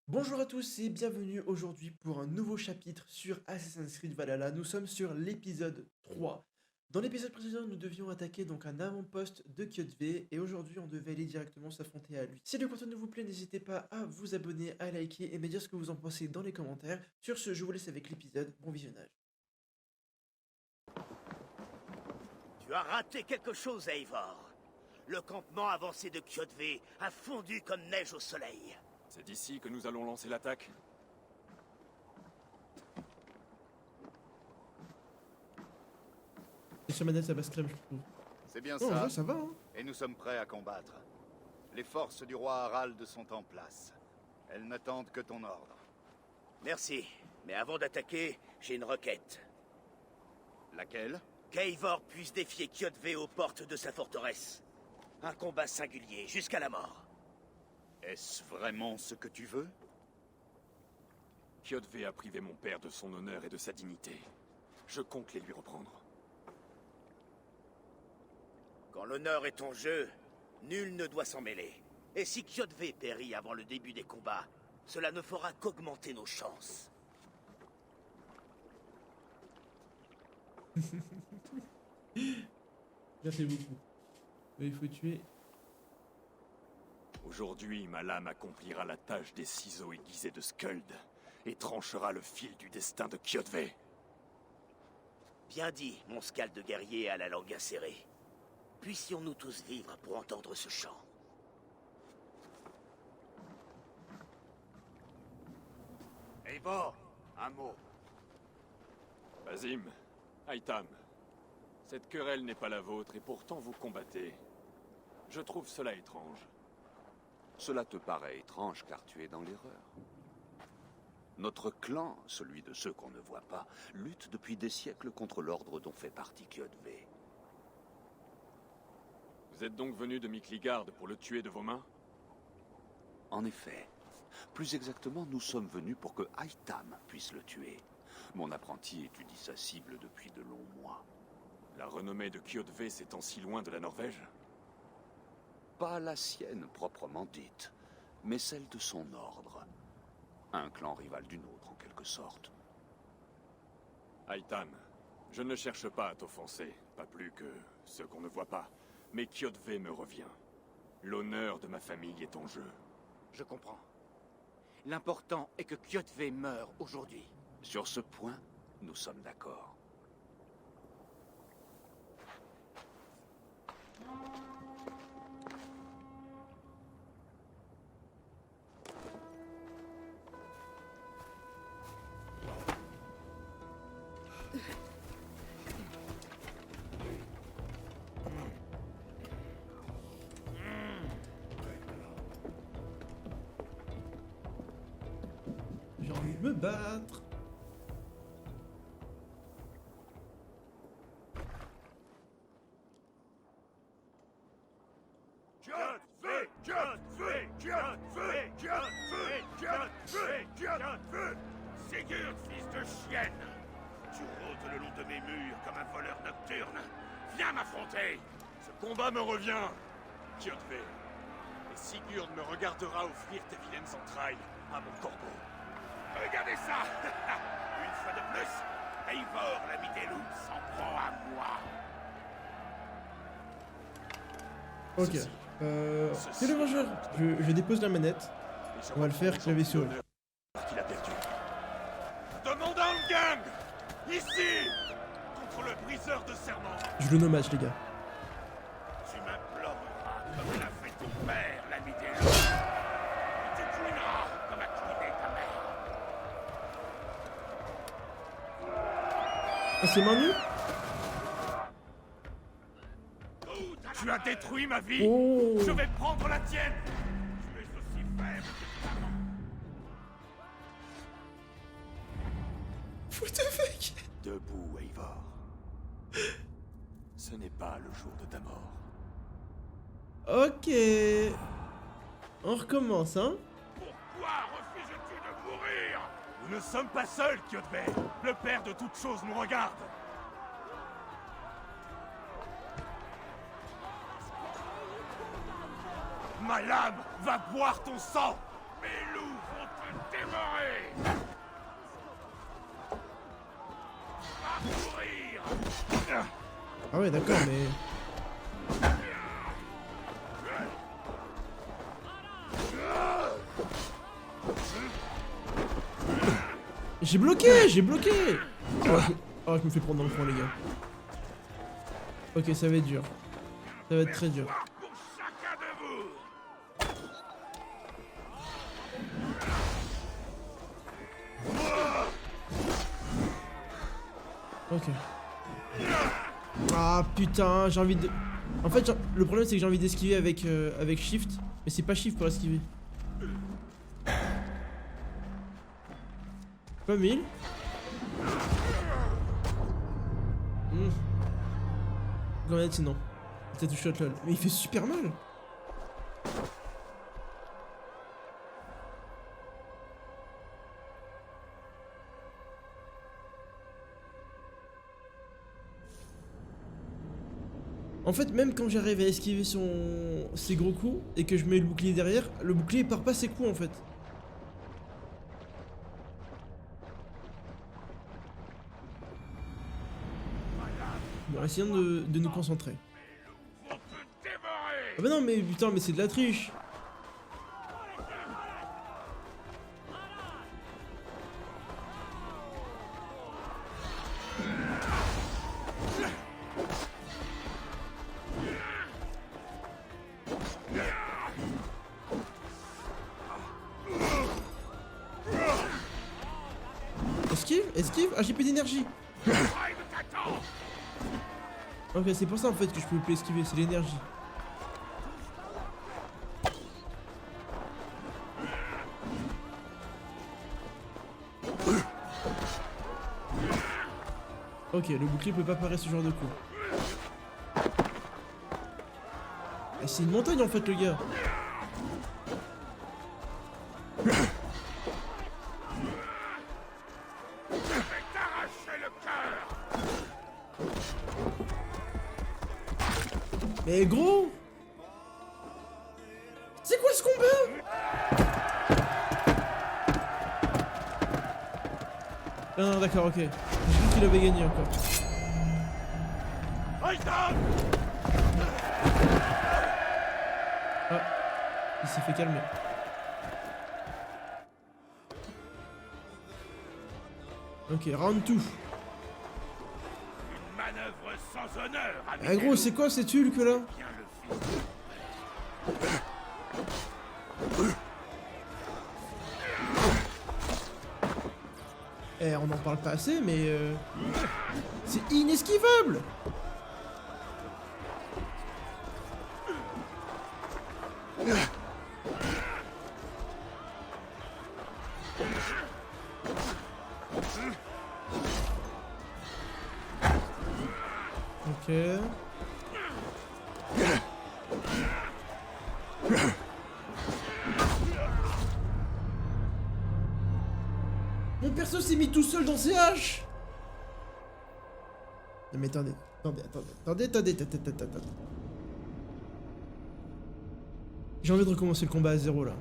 Bonjour à tous et bienvenue aujourd'hui pour un nouveau chapitre sur Assassin's Creed Valhalla. Nous sommes sur l'épisode 3. Dans l'épisode précédent, nous devions attaquer donc un avant-poste de Kjotve et aujourd'hui on devait aller directement s'affronter à lui. Si le contenu vous plaît, n'hésitez pas à vous abonner, à liker et me dire ce que vous en pensez dans les commentaires. Sur ce, je vous laisse avec l'épisode. Bon visionnage. Tu as raté quelque chose, Eivor. Le campement avancé de Kjotve a fondu comme neige au soleil. C'est d'ici que nous allons lancer l'attaque. Et sur manette, ça basse crème, je trouve. C'est bien Non, en ça, vrai, ça va, hein. et nous sommes prêts à combattre. Les forces du roi Harald sont en place. Elles n'attendent que ton ordre. Merci, mais avant d'attaquer, j'ai une requête. Laquelle? Qu'Eivor puisse défier Kjotve aux portes de sa forteresse. Un combat singulier, jusqu'à la mort. Est-ce vraiment ce que tu veux? Kjotve a privé mon père de son honneur et de sa dignité. Je compte les lui reprendre. Quand l'honneur est en jeu, nul ne doit s'en mêler. Et si Kjotve périt avant le début des combats, cela ne fera qu'augmenter nos chances. Merci beaucoup. Mais il faut tuer. Aujourd'hui, ma lame accomplira la tâche des ciseaux aiguisés de Skuld et tranchera le fil du destin de Kjotve. Bien dit, mon scalde de guerrier à la langue acérée. Puissions-nous tous vivre pour entendre ce chant. Eivor, un mot. Basim, Aitam, cette querelle n'est pas la vôtre et pourtant vous combattez. Je trouve cela étrange. Cela te paraît étrange car tu es dans l'erreur. Notre clan, celui de ceux qu'on ne voit pas, lutte depuis des siècles contre l'ordre dont fait partie Kjotve. Vous êtes donc venu de Mikligard pour le tuer de vos mains? En effet, plus exactement, nous sommes venus pour que Aitam puisse le tuer. Mon apprenti étudie sa cible depuis de longs mois. La renommée de Kjotve s'étend si loin de la Norvège? Pas la sienne proprement dite, mais celle de son ordre. Un clan rival du nôtre, en quelque sorte. Aitam, je ne cherche pas à t'offenser, pas plus que ceux qu'on ne voit pas. Mais Kjotve me revient. L'honneur de ma famille est en jeu. Je comprends. L'important est que Kjotve meure aujourd'hui. Sur ce point, nous sommes d'accord. J'ai envie de me battre. Kjotve! Kjotve! Kjotve! Kjotve! Kjotve! Kjotve! Sigurd, fils de chienne! Tu rôdes le long de mes murs comme un voleur nocturne! Viens m'affronter! Ce combat me revient, Kjotve. Et Sigurd me regardera offrir tes vilaines entrailles à mon corbeau. Regardez ça! Une fois de plus, Eivor, l'ami des loups, s'en prend à moi! Ok. C'est le vengeur. Je dépose la manette. On va le faire clavier souris. Qu'il a perdu. Demande à Angang! Ici! Contre le briseur de serment! Je le nommage, les gars. Tu m'imploreras comme l'a fait ton père, l'ami des loups! Et tu couineras comme a couiné ta mère! Ah, c'est Manu? Tu as détruit ma vie! Oh! Je vais prendre la tienne! Tu es aussi faible que ta maman! What the fuck? Debout, Eivor. Ce n'est pas le jour de ta mort. Ok. On recommence, hein? Pourquoi refuses-tu de mourir? Nous ne sommes pas seuls, Kjotve. Le père de toutes choses nous regarde. Ma lame va boire ton sang! Mes loups vont te Ah ouais, d'accord, mais... J'ai bloqué, j'ai bloqué. Oh, je me fais prendre dans le coin, les gars. Ok, ça va être dur. Ça va être très dur. Pour chacun de vous. Ok. Ah putain, j'ai envie de... En fait, le problème c'est que j'ai envie d'esquiver avec Shift. Mais c'est pas Shift pour esquiver. Pas 1000. Grenade sinon. Peut-être du shot lol. Mais il fait super mal. En fait, même quand j'arrive à esquiver ses gros coups et que je mets le bouclier derrière, le bouclier part pas ses coups en fait. Bon, essayons de nous concentrer. On peut dévorer. Ah bah non mais putain, mais c'est de la triche. Esquive, esquive. Ah, j'ai plus d'énergie. Ok, c'est pour ça en fait que je peux plus esquiver, c'est l'énergie. Ok, le bouclier peut pas parer ce genre de coup. Ah, c'est une montagne en fait, le gars. Mais gros! C'est quoi ce combat? Ah non, d'accord, ok. J'ai cru qu'il avait gagné encore. Ah, il s'est fait calmer. Ok, round 2. Manœuvre sans honneur. Ah gros, c'est quoi ces Hulk là? Bien le fils. Eh, on n'en parle pas assez, mais c'est inesquivable. Ok. Mon perso s'est mis tout seul dans ses haches. Non mais attendez. J'ai envie de recommencer le combat à zéro là.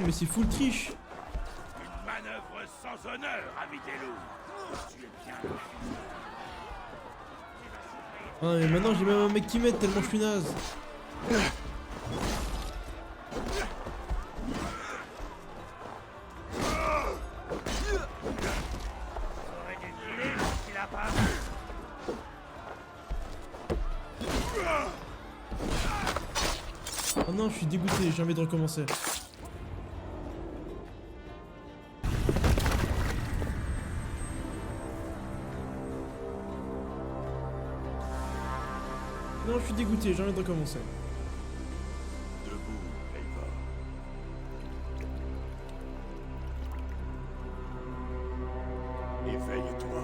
Mais c'est full triche. Une manœuvre sans honneur, ami des loups. Tu es bien le fils. Ah mais maintenant j'ai même un mec qui m'aide tellement je suis naze. Aurait des filets qu'il a pas. Oh non, je suis dégoûté, j'ai envie de recommencer. Non, je suis dégoûté, j'ai envie de recommencer. Debout, Eivor. Éveille-toi.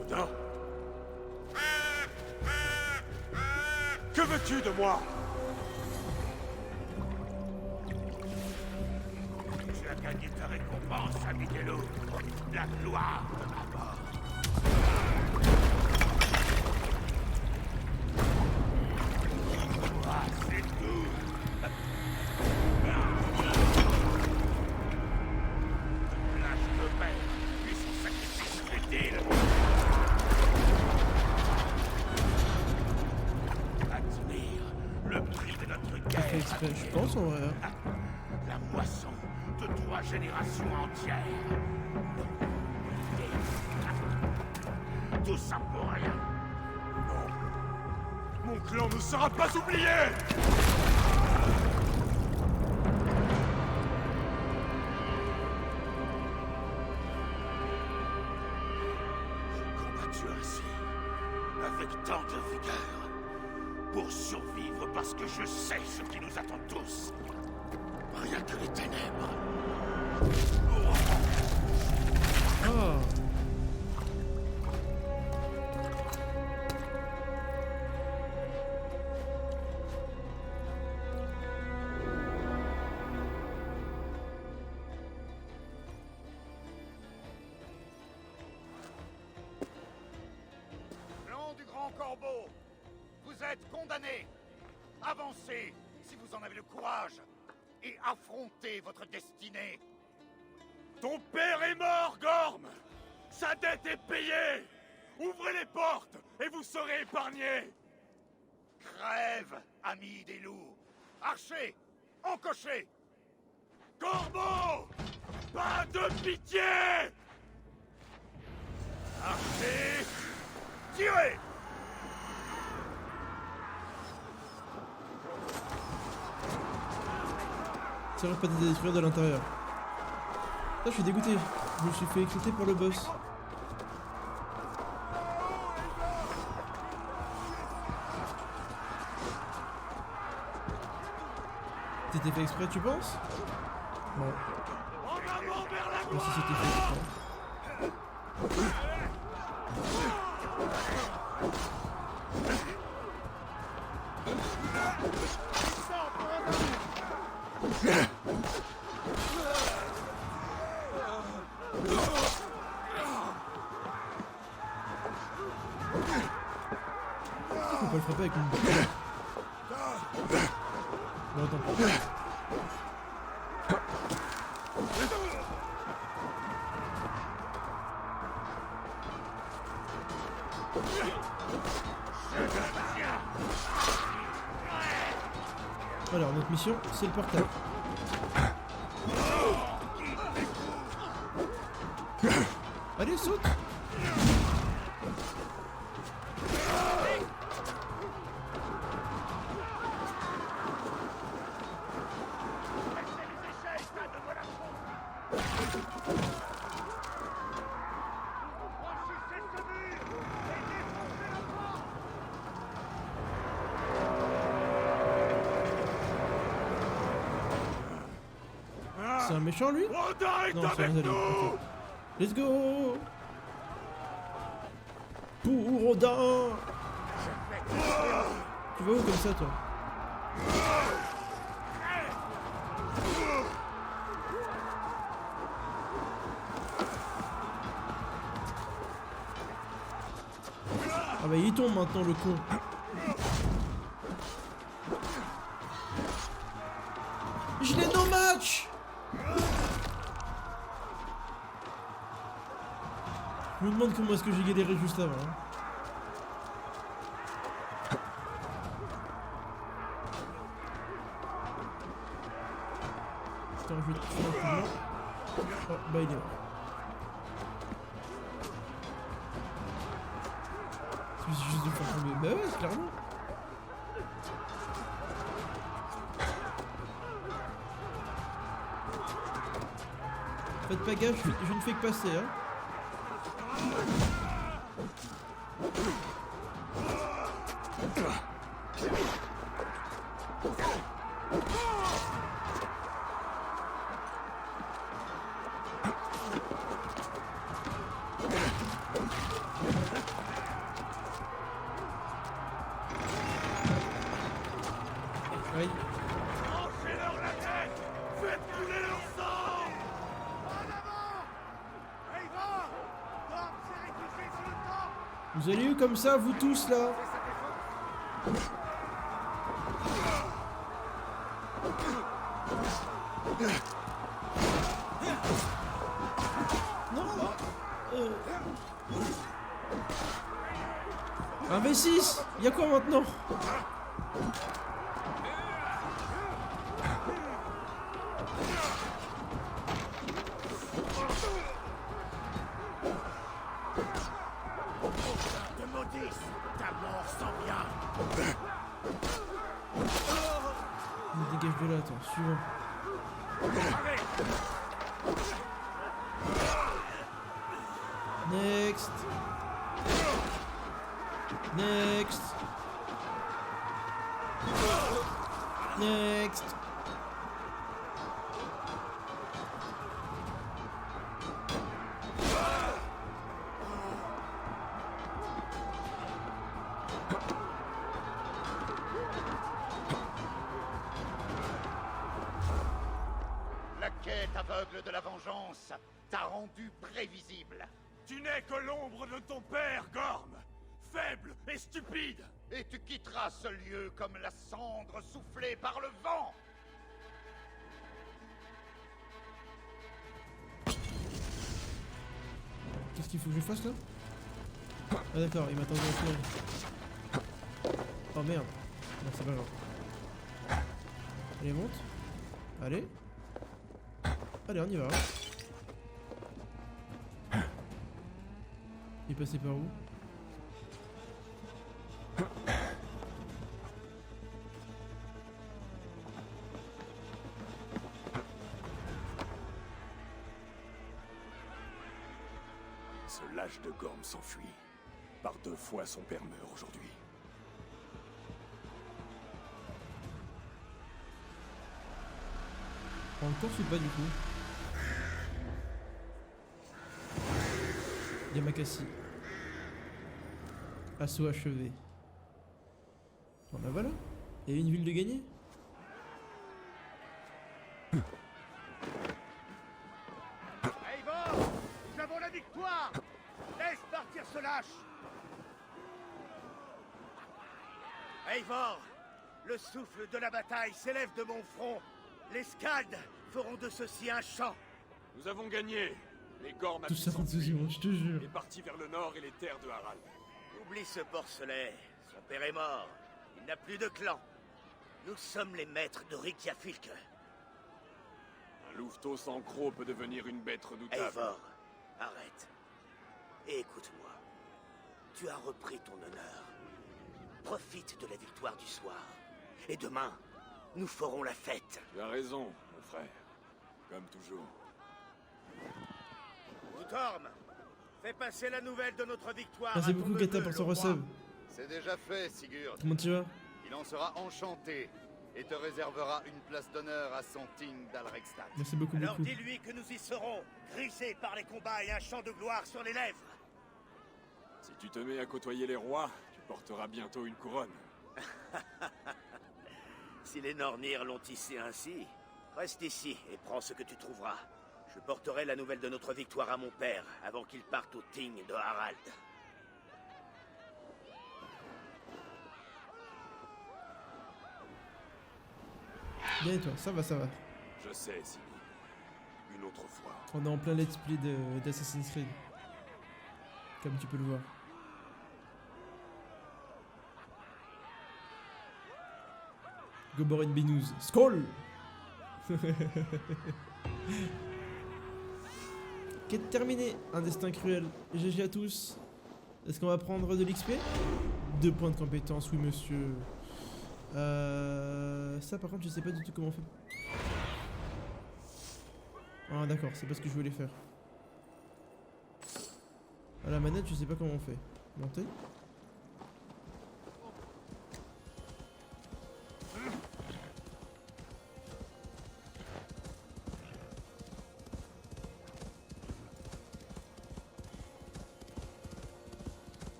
Odin. Que veux-tu de moi? Tu as gagné ta récompense, ami des loups. La gloire de ma mort. chance en vrai. Hein. La moisson de 3 générations entières. Tout ça pour rien. Mon clan ne sera pas oublié! J'ai combattu ainsi, avec tant de vigueur, pour survivre parce que je sais ce qui nous attend tous. Rien que les ténèbres. Ah. Clan du Grand Corbeau, vous êtes condamnés. Avancez si vous en avez le courage et affrontez votre destinée. Ton père est mort, Gorm! Sa dette est payée! Ouvrez les portes et vous serez épargnés! Crève, amis des loups. Archer, encocher. Corbeau! Pas de pitié! Archer, tirez. Ça aurait pas été détruire de l'intérieur. Là, je suis dégoûté. Je me suis fait éclater par le boss. C'était fait exprès, tu penses? Bon. En avant vers la Bon, si c'était fait exprès. Faut pas le frapper avec une... Bon, attends. Alors, notre mission, c'est le portable. Allez, saute! C'est un méchant, lui? Rodin est Non, c'est un avec allié. nous! Ok. Let's go! Pour Rodin! Tu vas où comme ça, toi? Ah bah il tombe maintenant, le con. Je l'ai no match! Je me demande comment est-ce que j'ai galéré juste avant. Hein. Attends, je vais te faire un coup de main. Oh, bah il est mort. Il suffit juste de le faire tomber. Bah ouais, clairement. Faites pas gaffe, je ne fais que passer, hein. Aïe. Tranchez-leur la tête! Faites couler leur sang! Vous allez où comme ça, vous tous là? Non. Un V6. Y'a quoi maintenant? Suivant. Next. Next. Next. La quête aveugle de la vengeance t'a rendu prévisible. Tu n'es que l'ombre de ton père, Gorm. Faible et stupide. Et tu quitteras ce lieu comme la cendre soufflée par le vent. Qu'est-ce qu'il faut que je fasse là? Ah d'accord, il m'attendait au final. Oh merde. Non, c'est pas grave. Allez, monte. Allez. Allez, on y va. Il est passé par où? Ce lâche de Gorm s'enfuit. Par 2 fois, son père meurt aujourd'hui. En course ou pas du coup? Yamakasi. Assaut achevé. Bon bah voilà. Il y a une ville de gagner. Eivor, nous avons la victoire. Laisse partir ce lâche. Eivor, le souffle de la bataille s'élève de mon front. Les Scalds feront de ceci un chant. Nous avons gagné. Les Gorm Tout ça en 2 secondes, je te jure. est parti vers le nord et les terres de Harald. Oublie ce porcelet. Son père est mort. Il n'a plus de clan. Nous sommes les maîtres de Reykjavik. Un louveteau sans croc peut devenir une bête redoutable. Eivor, arrête. Et écoute-moi. Tu as repris ton honneur. Profite de la victoire du soir. Et demain, nous ferons la fête. Tu as raison, mon frère. Comme toujours. Guthorm, fais passer la nouvelle de notre victoire. Merci à ton beaucoup neveu, Kata pour son le roi. resub. C'est déjà fait, Sigurd. Comment tu vas? Il en sera enchanté et te réservera une place d'honneur à son ting d'Alrekstad. Merci beaucoup Alors beaucoup. dis-lui que nous y serons, grisés par les combats et un chant de gloire sur les lèvres. Si tu te mets à côtoyer les rois, tu porteras bientôt une couronne. Si les Nornir l'ont tissé ainsi, reste ici et prends ce que tu trouveras. Je porterai la nouvelle de notre victoire à mon père avant qu'il parte au Ting de Harald. Bien et toi? Ça va, ça va. Je sais, Signy. Une autre fois. On est en plein let's play d'Assassin's Creed. Comme tu peux le voir. Goborin Binous. Skål! Quête terminée. Un destin cruel. GG à tous. Est-ce qu'on va prendre de l'XP? 2 points de compétence, oui monsieur. Ça par contre je sais pas du tout comment on fait. Ah d'accord, c'est pas ce que je voulais faire. À la manette je sais pas comment on fait. Monter.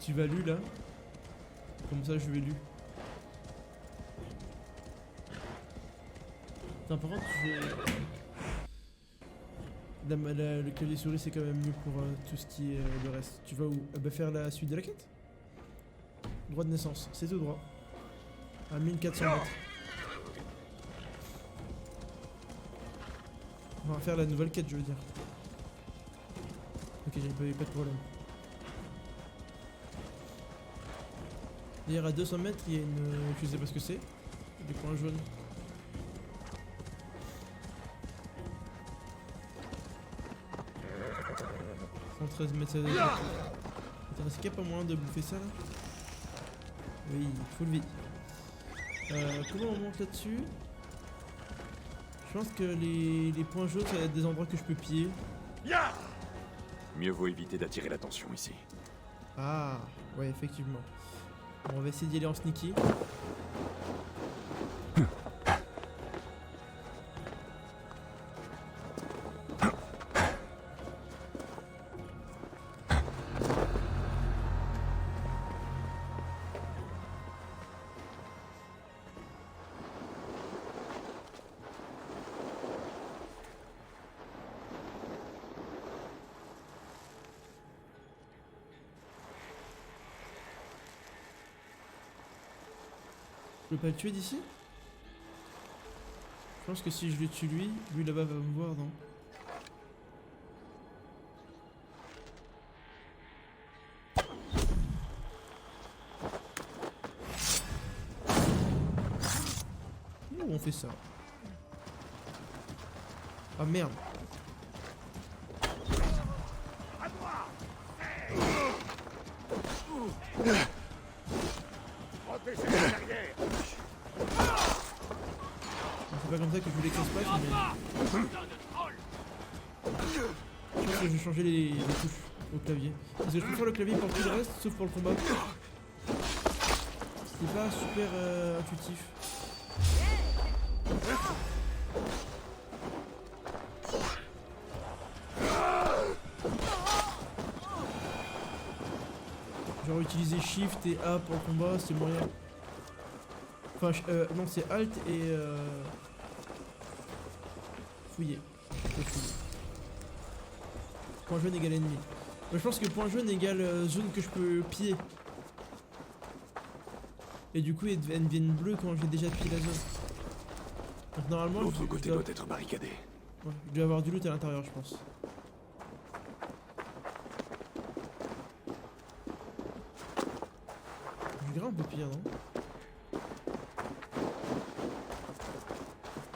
Tu vas lu là. Comme ça je vais lu. Attends, par contre le clavier souris c'est quand même mieux pour tout ce qui est le reste. Tu vas où? Bah, faire la suite de la quête. Droit de naissance, c'est tout droit. À 1400 mètres. On va faire la nouvelle quête je veux dire. Ok, j'ai pas de problème. D'ailleurs à 200 mètres il y a une... je sais pas ce que c'est. Des points jaunes. 113 mètres, ça doit être... Attends, est-ce qu'il n'y a pas moyen de bouffer ça là? Oui, full vie. Comment on monte là-dessus? Je pense que les points jaunes, ça va être des endroits que je peux piller. Mieux vaut éviter d'attirer l'attention ici. Ah, ouais, effectivement. Bon, on va essayer d'y aller en sneaky. Je peux pas le tuer d'ici? Je pense que si je le tue lui là-bas va me voir, non? Où on fait ça? Ah merde! Protégez les arrières. C'est pas comme ça que je voulais que ça se passe, mais... Je pense que je vais changer les touches au clavier. Parce que je préfère le clavier pour tout le reste, sauf pour le combat. C'est pas super intuitif. Genre utiliser Shift et A pour le combat, c'est moyen. Enfin, non, c'est Alt et fouiller. Faut fouiller. Point jaune égale ennemi. Moi, je pense que point jaune égale zone que je peux piller. Et du coup, elles deviennent bleues quand j'ai déjà pillé la zone. Donc normalement, L'autre côté doit être barricadé. Ouais, je dois avoir du loot à l'intérieur, je pense. Je grimpe au pire, non?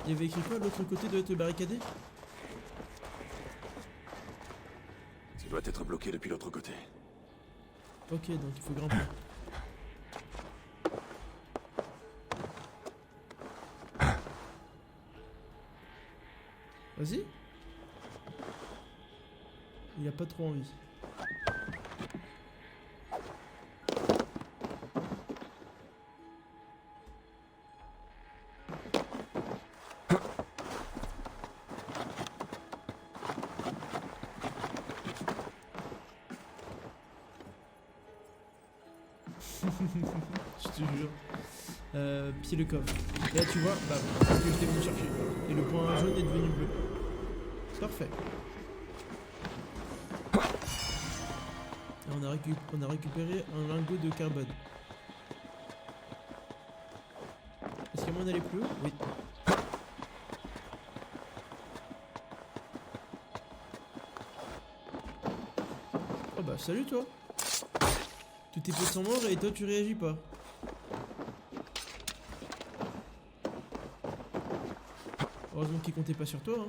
Il y avait écrit quoi? L'autre côté doit être barricadé? Ça doit être bloqué depuis l'autre côté. Ok, donc il faut grimper. Vas-y. Il a pas trop envie. Je te jure. Pied le coffre. Et là tu vois, bah, c'est ce que j'étais venu chercher. Et le point jaune est devenu bleu. Parfait. Et on a récupéré un lingot de carbone. Est-ce qu'il y a moyen d'aller plus haut? Oui. Oh bah salut toi. Tous tes potes sont morts et toi tu réagis pas. Heureusement qu'il comptait pas sur toi, hein.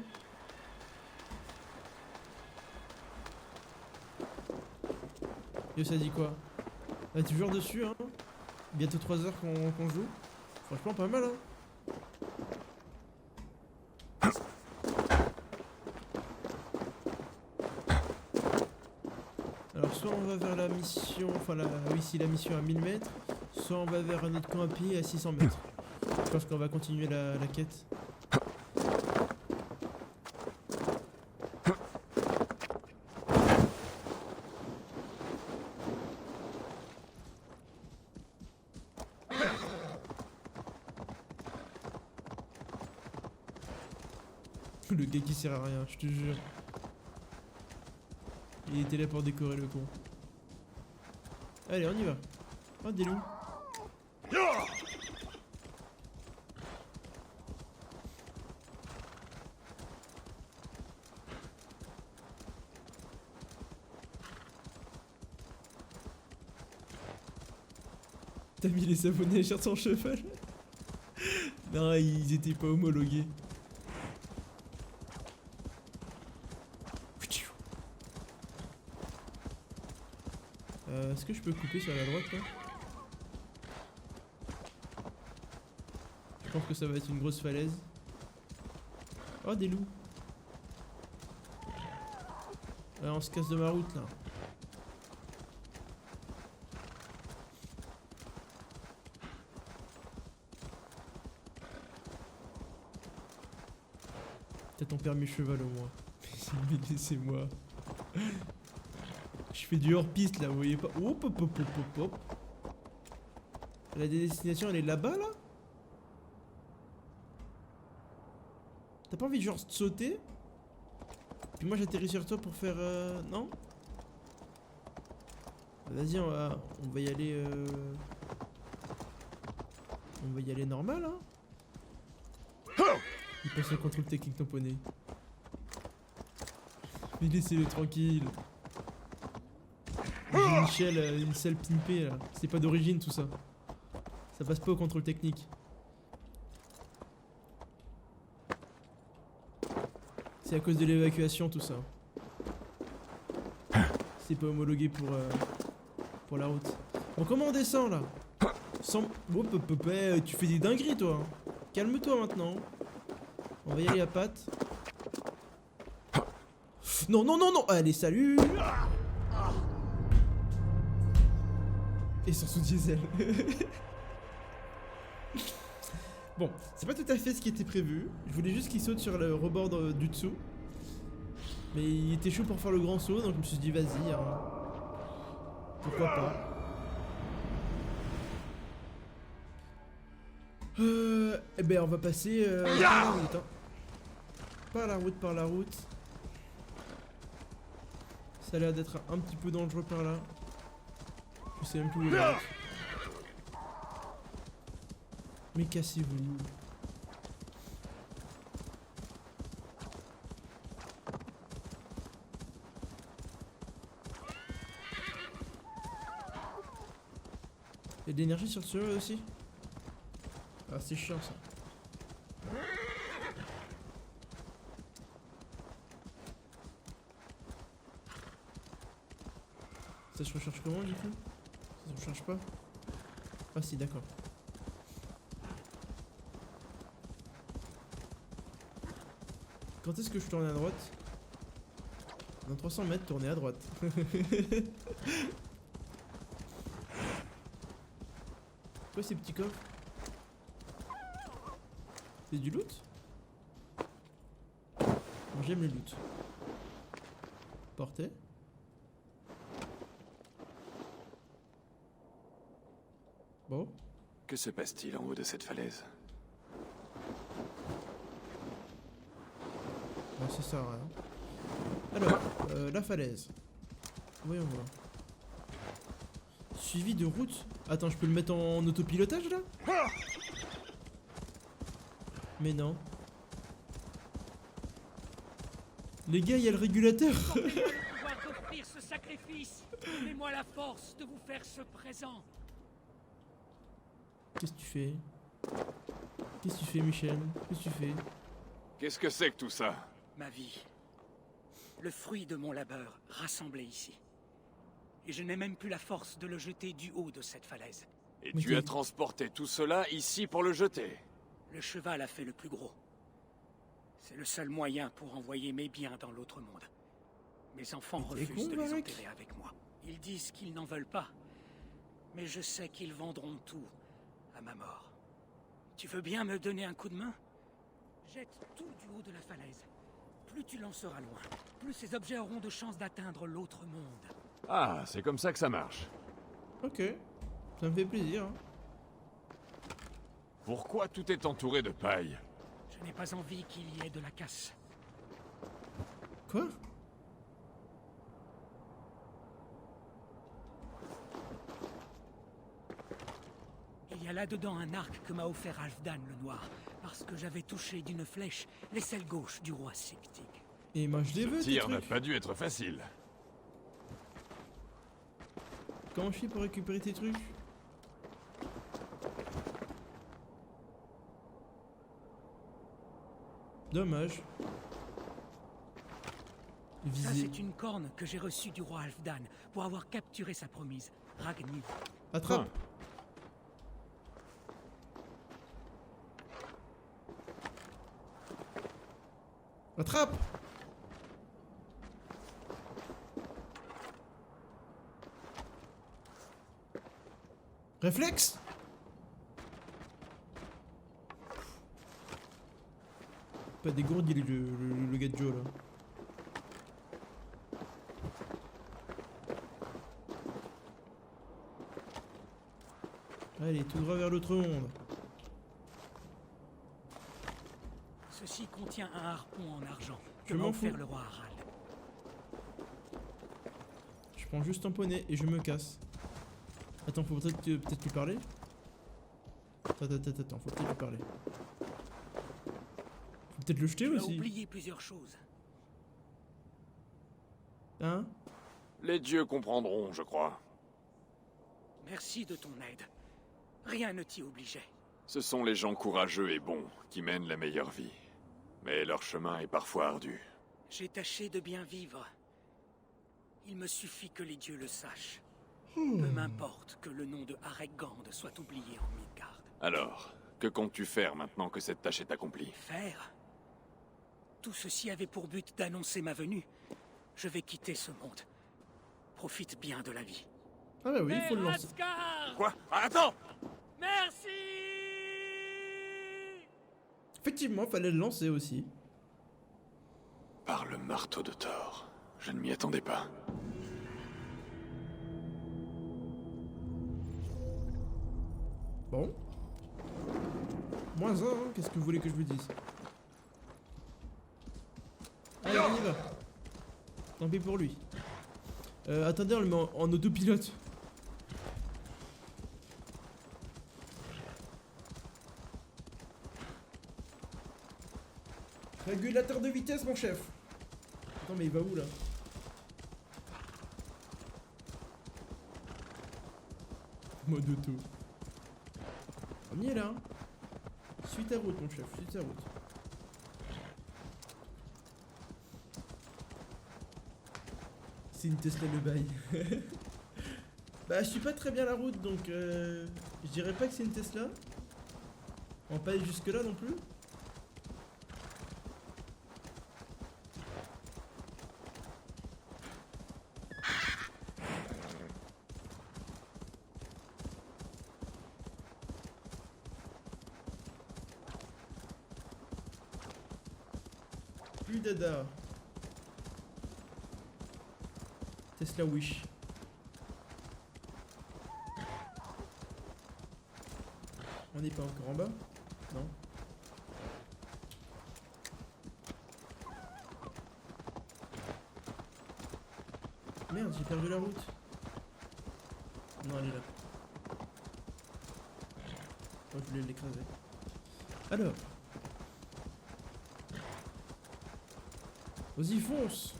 Yo, ça dit quoi? Ah, toujours dessus, hein. Bientôt 3 heures qu'on joue. Franchement, pas mal, hein. Alors, soit on va vers la mission, enfin, oui, si la mission à 1000 mètres, soit on va vers un autre camp à pied à 600 mètres. Je pense qu'on va continuer la quête. Le gars qui sert à rien, je te jure. Il était là pour décorer le con. Allez, on y va. Oh, des loups. T'as mis les abonnés sur ton cheval? Non, ils étaient pas homologués. Est-ce que je peux couper sur la droite là? Je pense que ça va être une grosse falaise. Oh, des loups. On se casse de ma route là. T'as ton permis cheval au moins. Mais laissez-moi. Je fais du hors-piste là, vous voyez pas? Hop hop hop hop hop hop. La destination elle est là-bas là? T'as pas envie de genre de sauter? Puis moi j'atterris sur toi pour faire non? Vas-y on va y aller on va y aller normal hein? Il passe le contrôle technique tamponné. Mais laissez-le tranquille. J'ai Michel, une selle pimpée là. C'est pas d'origine tout ça. Ça passe pas au contrôle technique. C'est à cause de l'évacuation tout ça. C'est pas homologué pour la route. Bon comment on descend là? Sans... Oh, tu fais des dingueries toi. Calme-toi maintenant. On va y aller à pattes. Non, non, non, non. Allez, salut. Et sur sous diesel. Bon, c'est pas tout à fait ce qui était prévu. Je voulais juste qu'il saute sur le rebord du dessous. Mais il était chaud pour faire le grand saut, donc je me suis dit vas-y. Hein. Pourquoi pas. Eh ben on va passer par la route. Hein. Par la route. Ça a l'air d'être un petit peu dangereux par là. Je sais même plus où est la route. Mais cassez-vous. Il y a de l'énergie sur ce jeu aussi. Ah c'est chiant ça. Ça se recharge comment du coup? Ça se recharge pas? Ah si d'accord. Quand est-ce que je tourne à droite? Dans 300 mètres, tourner à droite. Quoi ces petits coffres? C'est du loot? Moi j'aime les loot. Portée. Bon. Que se passe-t-il en haut de cette falaise? Bon, ça sert à rien. Alors, la falaise. Voyons voir. Suivi de route. Attends, je peux le mettre en autopilotage là? Mais non. Les gars, il y a le régulateur. Pouvoir t'offrir ce sacrifice. Donnez-moi la force de vous faire ce présent. Qu'est-ce que tu fais? Qu'est-ce que tu fais, Michel? Qu'est-ce que tu fais? Qu'est-ce que c'est que tout ça? Ma vie. Le fruit de mon labeur rassemblé ici. Et je n'ai même plus la force de le jeter du haut de cette falaise. Et Mais tu as transporté tout cela ici pour le jeter? Le cheval a fait le plus gros. C'est le seul moyen pour envoyer mes biens dans l'autre monde. Mes enfants Mais t'es refusent con, de les Varek. enterrer avec moi. Ils disent qu'ils n'en veulent pas. Mais je sais qu'ils vendront tout à ma mort. Tu veux bien me donner un coup de main? Jette tout du haut de la falaise. Plus tu lanceras loin, plus ces objets auront de chances d'atteindre l'autre monde. Ah, c'est comme ça que ça marche. Ok. Ça me fait plaisir. Hein. Pourquoi tout est entouré de paille? Je n'ai pas envie qu'il y ait de la casse. Quoi? Il y a là-dedans un arc que m'a offert Halfdan le Noir, parce que j'avais touché d'une flèche l'aisselle gauche du roi Siktig. Et moi je les veux, Ce tes tir n'a trucs. pas dû être facile. Comment je fais pour récupérer tes trucs? Dommage. Ça, Visé. c'est une corne que j'ai reçue du roi Halfdan pour avoir capturé sa promise. Ragni. Attrape. Attrape. Réflexe. Pas dégourdi le gars de Joe là. Allez, tout droit vers l'autre monde. Ceci contient un harpon en argent. Je Que m'a m'en offert fous. le roi Harald. Je prends juste un poney et je me casse. Attends, faut peut-être lui parler. Attends, faut peut-être lui parler. Faut peut-être le jeter Tu as aussi. oublié plusieurs choses. Hein? Les dieux comprendront, je crois. Merci de ton aide. Rien ne t'y obligeait. Ce sont les gens courageux et bons qui mènent la meilleure vie. Mais leur chemin est parfois ardu. J'ai tâché de bien vivre. Il me suffit que les dieux le sachent. Hmm. Peu m'importe que le nom de Aregand soit oublié en Midgard. Alors, que comptes-tu faire maintenant que cette tâche est accomplie? Faire? Tout ceci avait pour but d'annoncer ma venue. Je vais quitter ce monde. Profite bien de la vie. Ah bah oui, il faut le lancer. Quoi? Attends! Merci! Effectivement, fallait le lancer aussi. Par le marteau de Thor. Je ne m'y attendais pas. Bon. Moins un, hein, qu'est-ce que vous voulez que je vous dise? Allez, on y va. Tant pis pour lui. Attendez, on le met en autopilote. Régulateur de vitesse, mon chef. Attends, mais il va où là? Mode auto. On y est là. Suis ta route, mon chef, suis ta route. C'est une Tesla le bail. Bah, je suis pas très bien la route donc je dirais pas que c'est une Tesla. On va pas aller jusque là non plus. Plus dada. Tesla Wish. On n'est pas encore en bas? Non. Merde, j'ai perdu la route. Non, elle est là. Oh, je voulais l'écraser. Alors. Vas-y, fonce!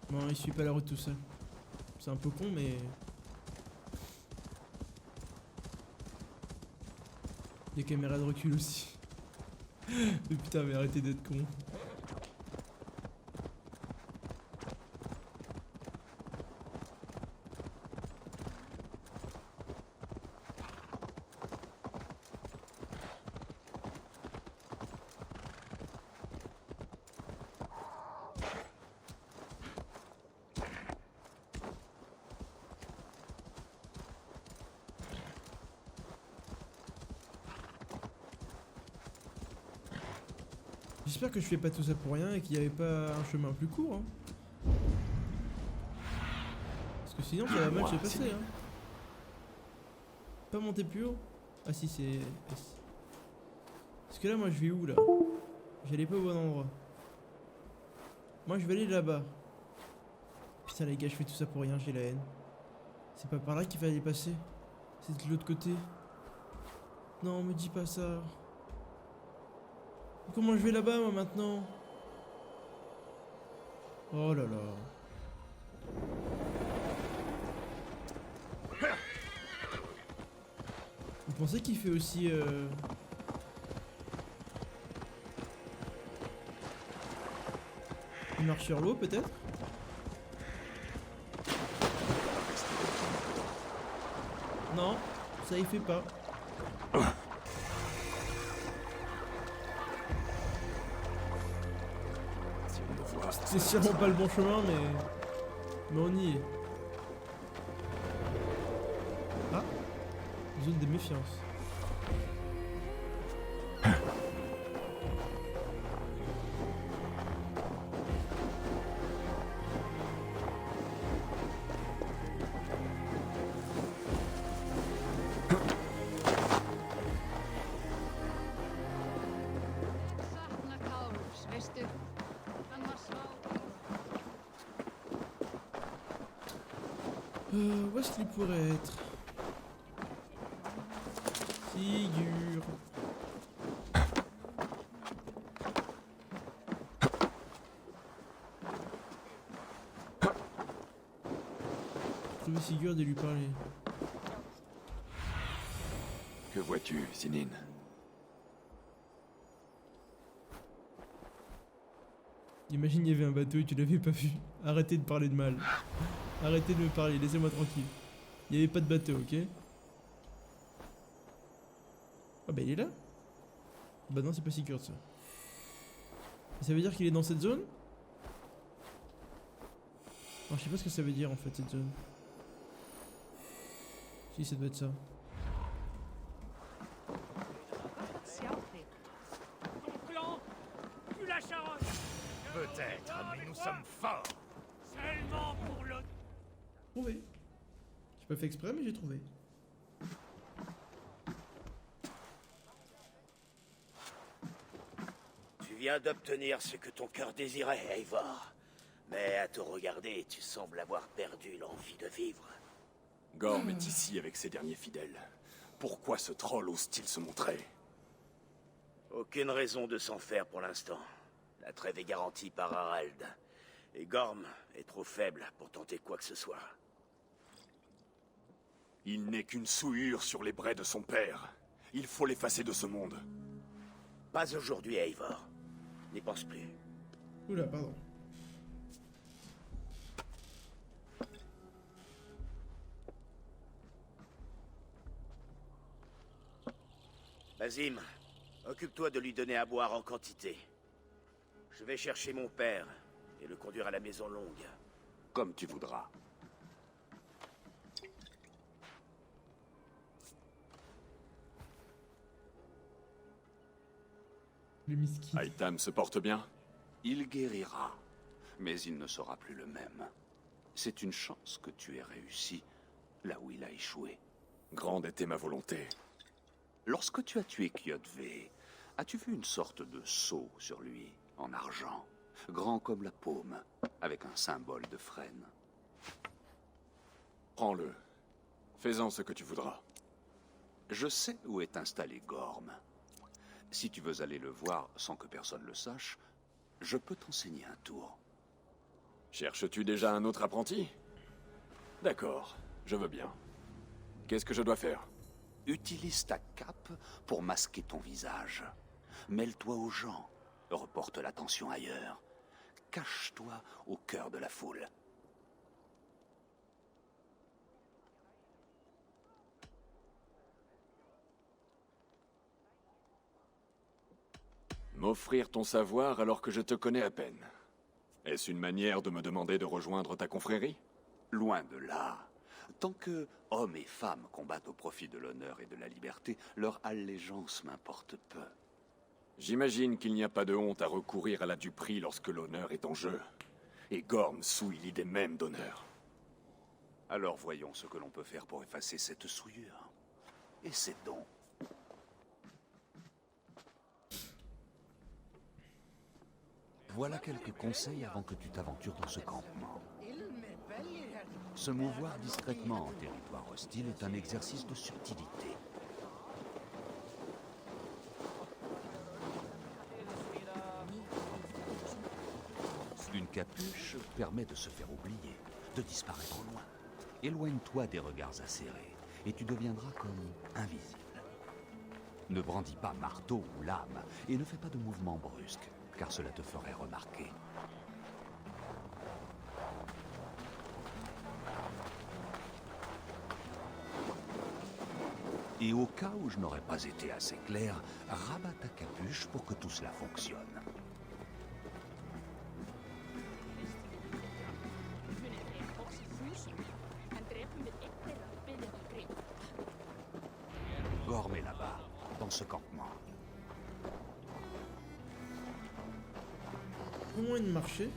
Bon, il suit pas la route tout seul. C'est un peu con, mais... Des caméras de recul aussi. Mais putain, mais arrêtez d'être con. J'espère que je fais pas tout ça pour rien et qu'il n'y avait pas un chemin plus court. Hein. Parce que sinon ça va mal se passer. Hein. Pas monter plus haut. Ah si, c'est S. Parce que là, moi je vais où là? J'allais pas au bon endroit. Moi je vais aller là-bas. Putain les gars, je fais tout ça pour rien, j'ai la haine. C'est pas par là qu'il fallait passer. C'est de l'autre côté. Non, me dis pas ça. Comment je vais là-bas, moi, maintenant? Oh là là. Vous pensez qu'il fait aussi... Il marche sur l'eau peut-être? Non, ça y fait pas. Si on me voit, C'est sûrement pas le bon chemin, mais on y est. Ah, zone de méfiance. Sakna Kárs, veistu? Hann var svátur. Où est-ce qu'il pourrait être? Figure. Trouver Sigurd et lui parler. Que vois-tu, Sinine? Imagine il y avait un bateau et tu l'avais pas vu. Arrêtez de parler de mal. Arrêtez de me parler, laissez-moi tranquille. Il n'y avait pas de bateau, ok? Ah bah il est là? Bah non, c'est pas Sigurd ça. Et ça veut dire qu'il est dans cette zone? Alors, je sais pas ce que ça veut dire en fait cette zone. Si, ça doit être ça. Ton clan, tu la charogne. Peut-être, mais nous sommes forts. Seulement pour le... Trouvé. J'ai pas fait exprès, mais j'ai trouvé. Tu viens d'obtenir ce que ton cœur désirait, Eivor. Mais à te regarder, tu sembles avoir perdu l'envie de vivre. Gorm est ici avec ses derniers fidèles. Pourquoi ce troll ose-t-il se montrer? Aucune raison de s'en faire pour l'instant. La trêve est garantie par Harald. Et Gorm est trop faible pour tenter quoi que ce soit. Il n'est qu'une souillure sur les brais de son père. Il faut l'effacer de ce monde. Pas aujourd'hui, Eivor. N'y pense plus. Oula, pardon. Basim, occupe-toi de lui donner à boire en quantité. Je vais chercher mon père et le conduire à la maison longue. Comme tu voudras. Le miski. Aitam se porte bien? Il guérira, mais il ne sera plus le même. C'est une chance que tu aies réussi là où il a échoué. Grande était ma volonté. Lorsque tu as tué Kjotve, as-tu vu une sorte de sceau sur lui, en argent, grand comme la paume, avec un symbole de frêne? Prends-le. Fais-en ce que tu voudras. Je sais où est installé Gorm. Si tu veux aller le voir sans que personne le sache, je peux t'enseigner un tour. Cherches-tu déjà un autre apprenti? D'accord, je veux bien. Qu'est-ce que je dois faire? Utilise ta cape pour masquer ton visage. Mêle-toi aux gens. Reporte l'attention ailleurs. Cache-toi au cœur de la foule. M'offrir ton savoir alors que je te connais à peine. Est-ce une manière de me demander de rejoindre ta confrérie? Loin de là. Tant que hommes et femmes combattent au profit de l'honneur et de la liberté, leur allégeance m'importe peu. J'imagine qu'il n'y a pas de honte à recourir à la duperie lorsque l'honneur est en jeu. Et Gorm souille l'idée même d'honneur. Alors voyons ce que l'on peut faire pour effacer cette souillure. Et c'est donc. Voilà quelques conseils avant que tu t'aventures dans ce campement. Se mouvoir discrètement en territoire hostile est un exercice de subtilité. Une capuche permet de se faire oublier, de disparaître au loin. Éloigne-toi des regards acérés et tu deviendras comme invisible. Ne brandis pas marteau ou lame et ne fais pas de mouvements brusques, car cela te ferait remarquer. Et au cas où je n'aurais pas été assez clair, rabats ta capuche pour que tout cela fonctionne. Gorm est là-bas, dans ce campement. Comment il marchait?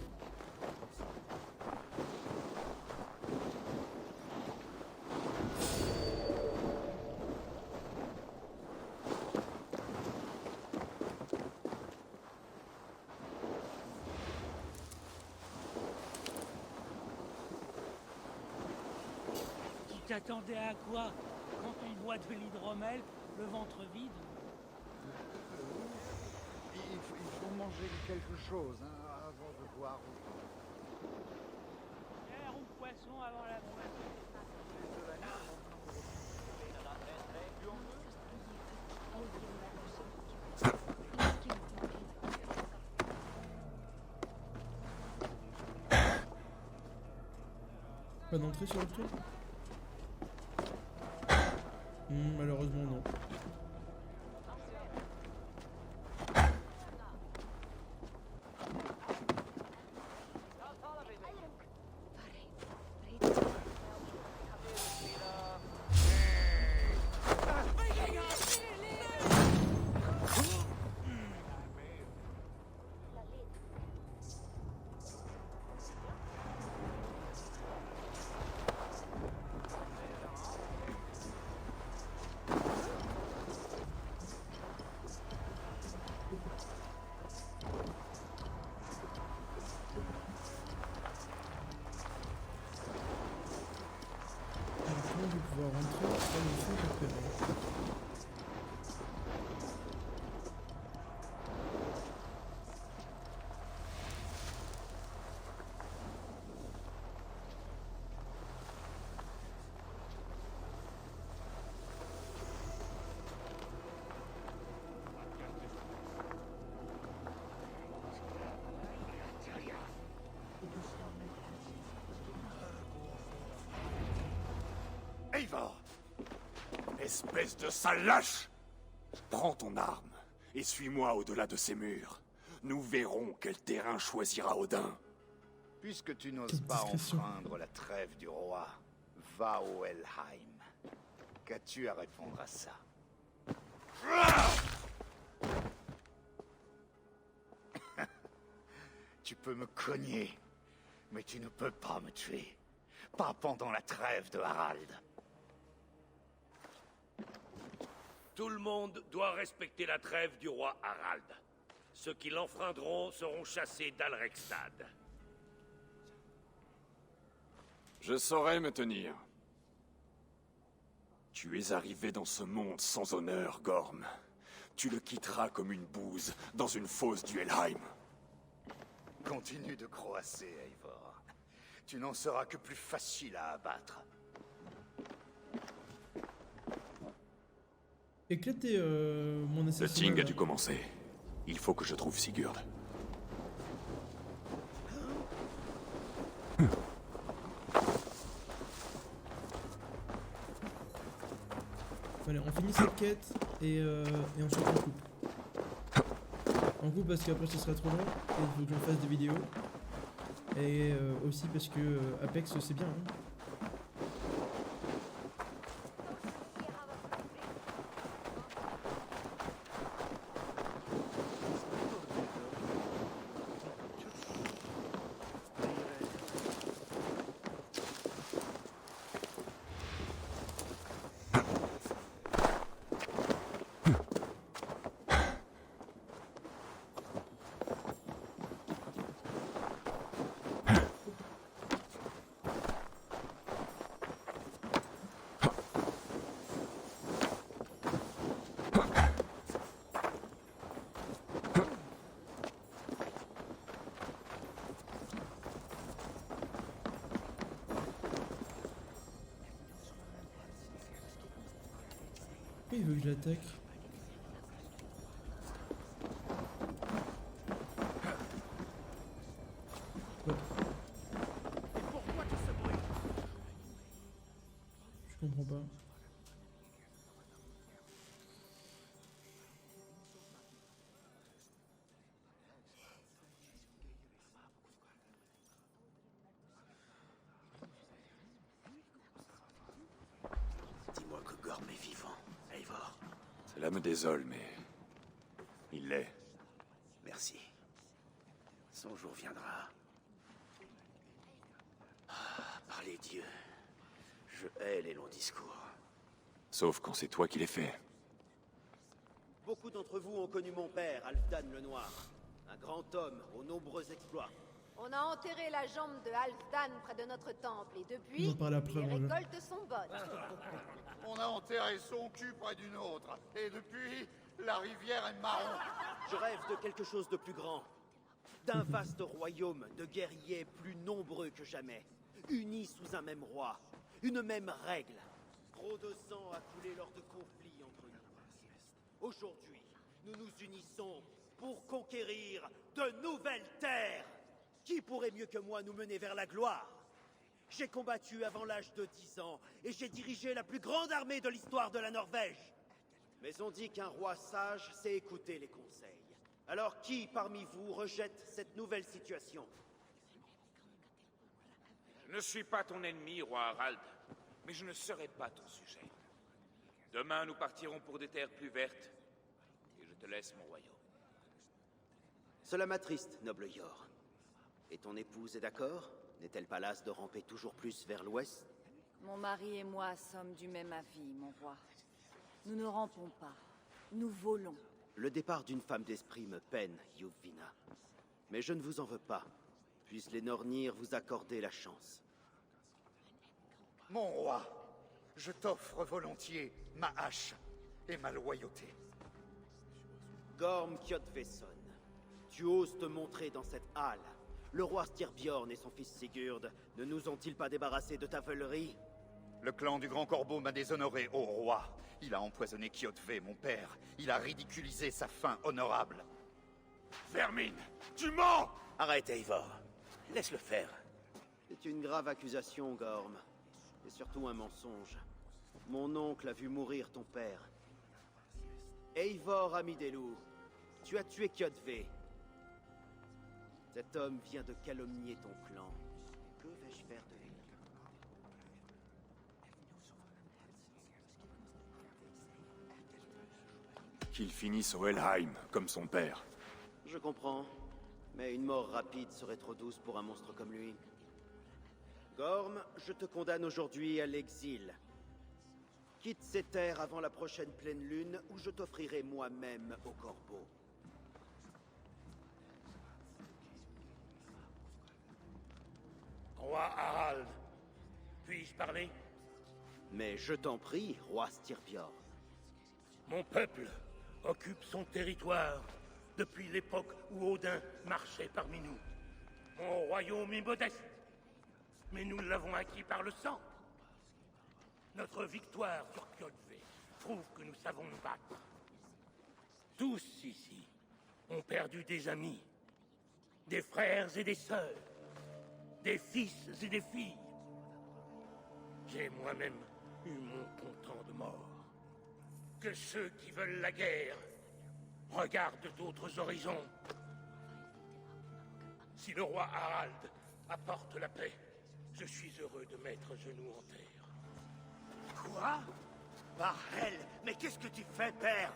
Tu t'attendais à quoi quand on boit de l'hydromel, le ventre vide? Il faut manger quelque chose avant de boire. Terre ou poisson avant la boisson? Pas d'entrée sur le tour? Malheureusement non. Comment je vais pouvoir rentrer dans le fond repéré? Eivor! Espèce de sale lâche! Prends ton arme et suis-moi au-delà de ces murs. Nous verrons quel terrain choisira Odin. Puisque tu n'oses Quelle pas discrétion. enfreindre la trêve du roi, va au Helheim. Qu'as-tu à répondre à ça? Tu peux me cogner, mais tu ne peux pas me tuer. Pas pendant la trêve de Harald. Tout le monde doit respecter la trêve du roi Harald. Ceux qui l'enfreindront seront chassés d'Alrekstad. Je saurai me tenir. Tu es arrivé dans ce monde sans honneur, Gorm. Tu le quitteras comme une bouse dans une fosse du Helheim. Continue de croasser, Eivor. Tu n'en seras que plus facile à abattre. Éclatez mon Le assassinat. ting a là. dû commencer. Il faut que je trouve Sigurd. Allez, on finit cette quête et ensuite on coupe. On coupe parce qu'après ce sera trop long et il faut que j'en fasse des vidéos. Et aussi parce que Apex c'est bien. Hein. Pourquoi il veut que je l'attaque? Ouais. Je comprends pas. Cela me désole, mais... il l'est. Merci. Son jour viendra. Ah, par les dieux. Je hais les longs discours. Sauf quand c'est toi qui les fais. Beaucoup d'entre vous ont connu mon père, Halfdan le Noir. Un grand homme aux nombreux exploits. On a enterré la jambe de Halfdan près de notre temple et On depuis, en parle après, les mon gars. récoltes sont bonnes. On a enterré son cul près d'une autre. Et depuis, la rivière est marron. Je rêve de quelque chose de plus grand. D'un vaste royaume de guerriers plus nombreux que jamais. Unis sous un même roi. Une même règle. Trop de sang a coulé lors de conflits entre nous. Aujourd'hui, nous nous unissons pour conquérir de nouvelles terres. Qui pourrait mieux que moi nous mener vers la gloire? J'ai combattu avant l'âge de 10 ans et j'ai dirigé la plus grande armée de l'histoire de la Norvège. Mais on dit qu'un roi sage sait écouter les conseils. Alors qui parmi vous rejette cette nouvelle situation? Je ne suis pas ton ennemi, roi Harald, mais je ne serai pas ton sujet. Demain, nous partirons pour des terres plus vertes, et je te laisse mon royaume. Cela m'attriste, noble Yor. Et ton épouse est d'accord? N'est-elle pas lasse de ramper toujours plus vers l'ouest? Mon mari et moi sommes du même avis, mon roi. Nous ne rampons pas, nous volons. Le départ d'une femme d'esprit me peine, Yuvina. Mais je ne vous en veux pas. Puissent les Nornir vous accorder la chance. Mon roi, je t'offre volontiers ma hache et ma loyauté. Gorm Kjotveson, tu oses te montrer dans cette halle. Le roi Styrbjorn et son fils Sigurd ne nous ont-ils pas débarrassés de ta veulerie? Le clan du Grand Corbeau m'a déshonoré, ô roi. Il a empoisonné Kjotve, mon père. Il a ridiculisé sa fin honorable. Vermine, tu mens! Arrête, Eivor. Laisse-le faire. C'est une grave accusation, Gorm. Et surtout un mensonge. Mon oncle a vu mourir ton père. Eivor, ami des loups, tu as tué Kjotve. Cet homme vient de calomnier ton clan. Que vais-je faire de lui? Qu'il finisse au Helheim, comme son père. Je comprends. Mais une mort rapide serait trop douce pour un monstre comme lui. Gorm, je te condamne aujourd'hui à l'exil. Quitte ces terres avant la prochaine pleine lune, où je t'offrirai moi-même au corbeau. Roi Harald, puis-je parler? Mais je t'en prie, roi Styrbjorn. Mon peuple occupe son territoire depuis l'époque où Odin marchait parmi nous. Mon royaume est modeste, mais nous l'avons acquis par le sang. Notre victoire sur Kjotve prouve que nous savons nous battre. Tous ici ont perdu des amis, des frères et des sœurs, des fils et des filles. J'ai moi-même eu mon comptant de mort. Que ceux qui veulent la guerre regardent d'autres horizons. Si le roi Harald apporte la paix, je suis heureux de mettre genoux en terre. Quoi? Par elle, mais qu'est-ce que tu fais, père?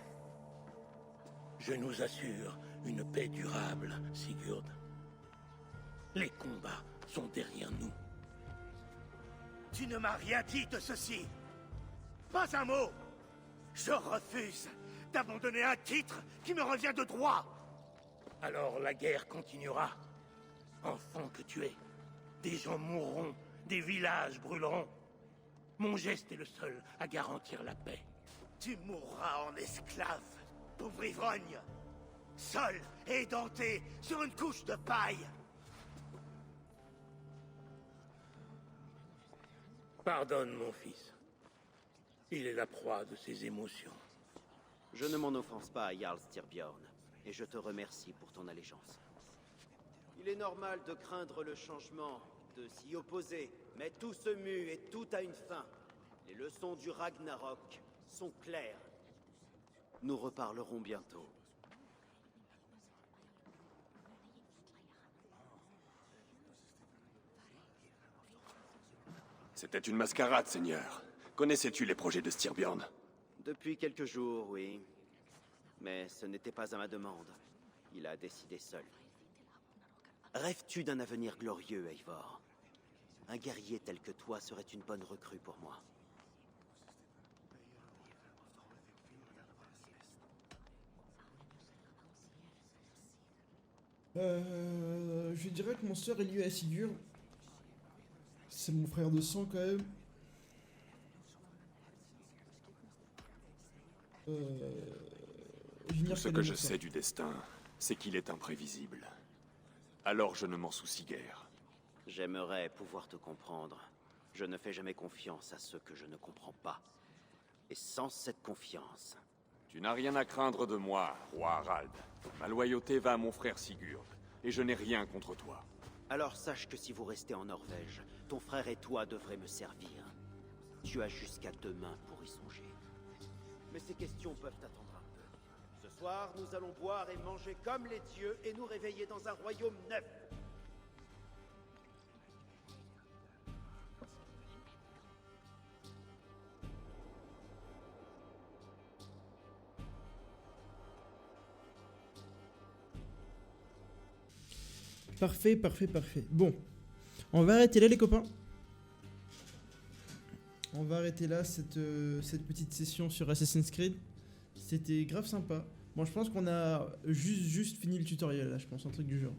Je nous assure une paix durable, Sigurd. Les combats sont derrière nous. Tu ne m'as rien dit de ceci. Pas un mot. Je refuse d'abandonner un titre qui me revient de droit. Alors la guerre continuera. Enfant que tu es, des gens mourront, des villages brûleront. Mon geste est le seul à garantir la paix. Tu mourras en esclave, pauvre ivrogne. Seul et édenté sur une couche de paille. Pardonne, mon fils. Il est la proie de ses émotions. Je ne m'en offense pas à Jarl Styrbjorn, et je te remercie pour ton allégeance. Il est normal de craindre le changement, de s'y opposer, mais tout se mue et tout a une fin. Les leçons du Ragnarok sont claires. Nous reparlerons bientôt. C'était une mascarade, Seigneur. Connaissais-tu les projets de Styrbjorn? Depuis quelques jours, oui. Mais ce n'était pas à ma demande. Il a décidé seul. Rêves-tu d'un avenir glorieux, Eivor? Un guerrier tel que toi serait une bonne recrue pour moi. Je dirais que mon sœur est liée à Sigurd. C'est mon frère de sang quand même. Tout ce que je sais du destin, c'est qu'il est imprévisible. Alors je ne m'en soucie guère. J'aimerais pouvoir te comprendre. Je ne fais jamais confiance à ceux que je ne comprends pas. Et sans cette confiance... Tu n'as rien à craindre de moi, roi Harald. Ma loyauté va à mon frère Sigurd, et je n'ai rien contre toi. Alors sache que si vous restez en Norvège, ton frère et toi devrez me servir. Tu as jusqu'à demain pour y songer. Mais ces questions peuvent attendre un peu. Ce soir, nous allons boire et manger comme les dieux et nous réveiller dans un royaume neuf. Parfait, parfait, parfait. Bon, on va arrêter là les copains. On va arrêter là cette petite session sur Assassin's Creed. C'était grave sympa. Bon, je pense qu'on a juste fini le tutoriel là, je pense, un truc du genre.